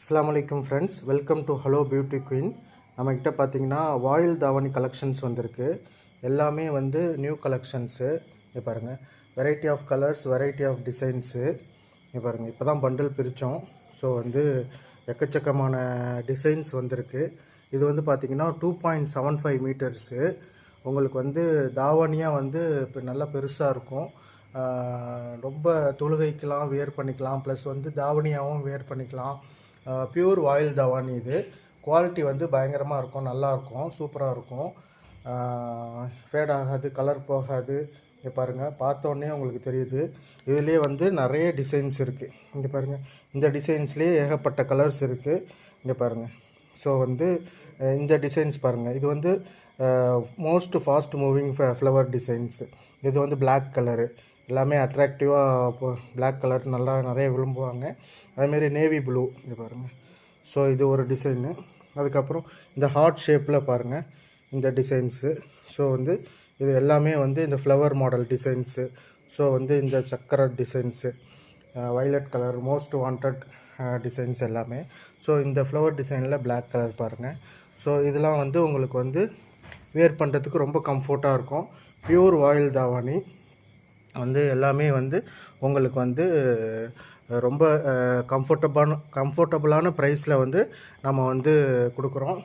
அஸ்ஸலாமு அலைக்கும் friends, welcome to hello beauty queen. நம்மக்கிட்ட பார்த்தீங்கன்னா வாயில் தாவணி கலெக்ஷன்ஸ் வந்திருக்கு. எல்லாமே வந்து நியூ கலெக்ஷன்ஸு. இங்கே பாருங்கள், variety of colours, variety of designs. இங்கே பாருங்கள், இப்போ தான் பண்டில் பிரித்தோம். ஸோ வந்து எக்கச்சக்கமான டிசைன்ஸ் வந்திருக்கு. இது வந்து பார்த்திங்கன்னா 2.75 மீட்டர்ஸு. உங்களுக்கு வந்து தாவணியாக வந்து இப்போ நல்லா பெருசாக இருக்கும். ரொம்ப தொழுகைக்கெலாம் வேர் பண்ணிக்கலாம், ப்ளஸ் வந்து தாவணியாகவும் வேர் பண்ணிக்கலாம். பியூர் வாயில் தாவாணி. இது குவாலிட்டி வந்து பயங்கரமாக இருக்கும், நல்லாயிருக்கும், சூப்பராக இருக்கும். ஃபேட் ஆகாது, கலர் போகாது. இங்கே பாருங்கள், பார்த்தோன்னே உங்களுக்கு தெரியுது. இதுலேயே வந்து நிறைய டிசைன்ஸ் இருக்குது. இங்கே பாருங்கள், இந்த டிசைன்ஸ்லேயே ஏகப்பட்ட கலர்ஸ் இருக்குது. இங்கே பாருங்கள். ஸோ வந்து இந்த டிசைன்ஸ் பாருங்கள், இது வந்து most fast moving flower designs. இது வந்து பிளாக் கலரு, எல்லாமே அட்ராக்டிவாக பிளாக் கலர் நல்லா நிறைய விரும்புவாங்க. அதேமாரி நேவி ப்ளூ. இங்கே பாருங்கள். ஸோ இது ஒரு டிசைனு. அதுக்கப்புறம் இந்த ஹார்ட் ஷேப்பில் பாருங்கள், இந்த டிசைன்ஸு. ஸோ வந்து இது எல்லாமே வந்து இந்த ஃப்ளவர் மாடல் டிசைன்ஸு. ஸோ வந்து இந்த சக்கரை designs, violet colour most wanted designs எல்லாமே. ஸோ இந்த ஃப்ளவர் டிசைனில் பிளாக் கலர் பாருங்கள். ஸோ இதெல்லாம் வந்து உங்களுக்கு வந்து வேர் பண்ணுறதுக்கு ரொம்ப கம்ஃபர்ட்டாக இருக்கும். பியூர் வாயில் தாவாணி வந்து எல்லாமே வந்து உங்களுக்கு வந்து ரொம்ப கம்ஃபர்டபுளான ப்ரைஸில் வந்து நம்ம வந்து கொடுக்குறோம்.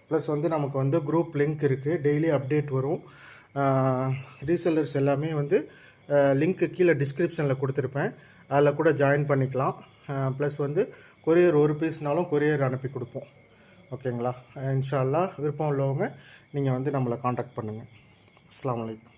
ப்ளஸ் வந்து நமக்கு வந்து குரூப் லிங்க் இருக்குது, டெய்லி அப்டேட் வரும். ரீசெல்லர்ஸ் எல்லாமே வந்து லிங்க்கு கீழே டிஸ்கிரிப்ஷனில் கொடுத்துருப்பேன், அதில் கூட ஜாயின் பண்ணிக்கலாம். ப்ளஸ் வந்து கொரியர் ஒரு பீஸ்னாலும் கொரியர் அனுப்பி கொடுப்போம். ஓகேங்களா? இன்ஷா அல்லாஹ் விருப்பம் உள்ளவங்க நீங்கள் வந்து நம்மளை காண்டாக்ட் பண்ணுங்கள். அஸ்ஸலாமு அலைக்கும்.